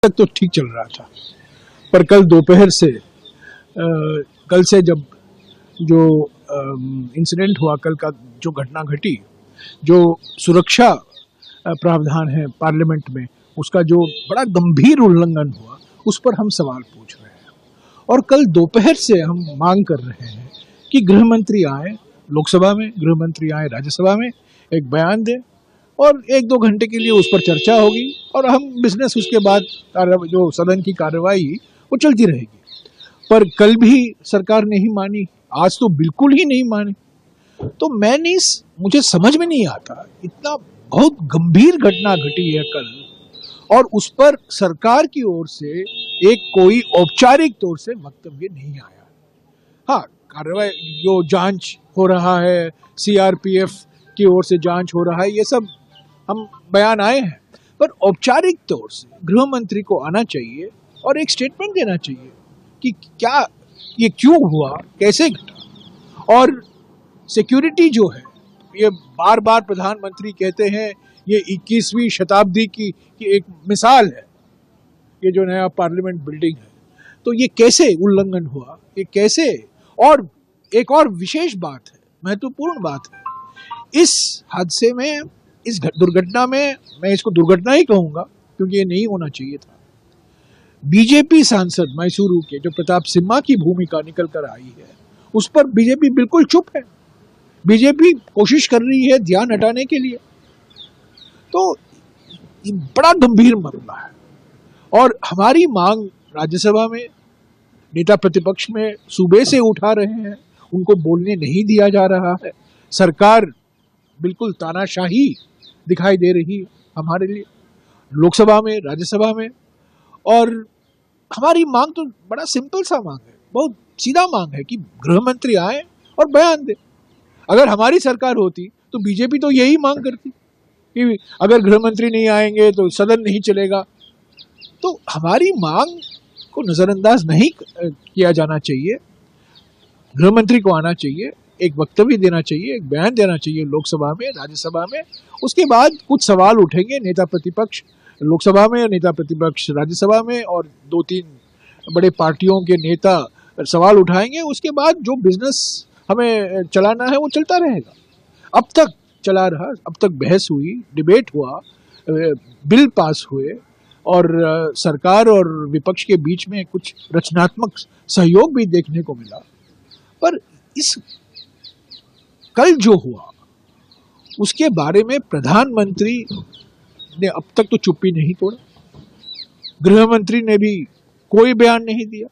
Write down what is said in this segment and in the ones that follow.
तक तो ठीक चल रहा था, पर कल दोपहर से कल से जब जो इंसिडेंट हुआ, कल का जो घटना घटी, जो सुरक्षा प्रावधान है पार्लियामेंट में, उसका जो बड़ा गंभीर उल्लंघन हुआ, उस पर हम सवाल पूछ रहे हैं। और कल दोपहर से हम मांग कर रहे हैं कि गृह मंत्री आए लोकसभा में, गृह मंत्री आए राज्यसभा में, एक बयान दें और 1-2 घंटे के लिए उस पर चर्चा होगी और हम बिजनेस उसके बाद जो सदन की कार्रवाई वो चलती रहेगी। पर कल भी सरकार नहीं मानी, आज तो बिल्कुल ही नहीं मानी। तो मुझे समझ में नहीं आता, इतना बहुत गंभीर घटना घटी है कल और उस पर सरकार की ओर से एक कोई औपचारिक तौर से वक्तव्य नहीं आया। हाँ, कार्रवाई जो जांच हो रहा है, सीआरपीएफ की ओर से जांच हो रहा है, ये सब हम बयान आए हैं, पर औपचारिक तौर से गृह मंत्री को आना चाहिए और एक स्टेटमेंट देना चाहिए कि क्या ये क्यों हुआ, कैसे घटा। और सिक्योरिटी जो है, ये बार बार प्रधानमंत्री कहते हैं ये 21वीं शताब्दी की एक मिसाल है, ये जो नया पार्लियामेंट बिल्डिंग है। तो ये कैसे उल्लंघन हुआ, ये कैसे। और एक और विशेष बात है, महत्वपूर्ण बात है, इस हादसे में, इस दुर्घटना में, मैं इसको दुर्घटना ही कहूंगा क्योंकि ये नहीं होना चाहिए था, बीजेपी सांसद मैसूरू के जो प्रताप सिम्हा की भूमिका निकल कर आई है, उस पर बीजेपी बिल्कुल चुप है। बीजेपी कोशिश कर रही है ध्यान हटाने के लिए। तो ये बड़ा गंभीर मामला है और हमारी मांग राज्यसभा में नेता प्रतिपक्ष में सूबे से उठा रहे हैं, उनको बोलने नहीं दिया जा रहा है। सरकार बिल्कुल तानाशाही दिखाई दे रही है हमारे लिए, लोकसभा में, राज्यसभा में। और हमारी मांग तो बड़ा सिंपल सा मांग है, बहुत सीधा मांग है कि गृह मंत्री आए और बयान दे। अगर हमारी सरकार होती तो बीजेपी तो यही मांग करती कि अगर गृह मंत्री नहीं आएंगे तो सदन नहीं चलेगा। तो हमारी मांग को नजरअंदाज नहीं किया जाना चाहिए। गृह मंत्री को आना चाहिए, एक वक्तव्य देना चाहिए, एक बयान देना चाहिए लोकसभा में, राज्यसभा में। उसके बाद कुछ सवाल उठेंगे, नेता प्रतिपक्ष लोकसभा में, नेता प्रतिपक्ष राज्यसभा में, और 2-3 बड़े पार्टियों के नेता सवाल उठाएंगे। उसके बाद जो बिजनेस हमें चलाना है वो चलता रहेगा। अब तक चला रहा, अब तक बहस हुई, डिबेट हुआ, बिल पास हुए और सरकार और विपक्ष के बीच में कुछ रचनात्मक सहयोग भी देखने को मिला। पर इस कल जो हुआ उसके बारे में प्रधानमंत्री ने अब तक तो चुप्पी नहीं तोड़ा, गृह मंत्री ने भी कोई बयान नहीं दिया।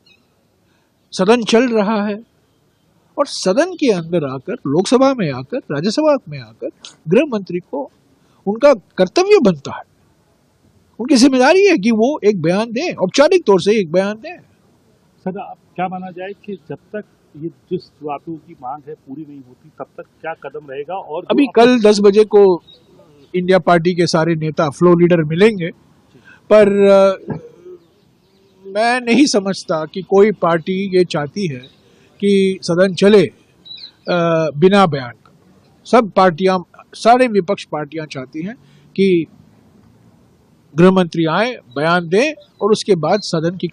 सदन चल रहा है और सदन के अंदर आकर, लोकसभा में आकर, राज्यसभा में आकर गृह मंत्री को उनका कर्तव्य बनता है, उनकी जिम्मेदारी है कि वो एक बयान दें, औपचारिक तौर से एक बयान दें। सर, आप क्या माना जाए कि जब तक ये जिस बातों की मांग है पूरी नहीं होती, तब तक क्या कदम रहेगा? और अभी कल 10 बजे को इंडिया पार्टी के सारे नेता, फ्लोर लीडर मिलेंगे, पर मैं नहीं समझता कि कोई पार्टी ये चाहती है कि सदन चले बिना बयान का। सब पार्टियां, सारे विपक्ष पार्टियां चाहती हैं कि गृह मंत्री आए, बयान दें और उसके बाद सदन की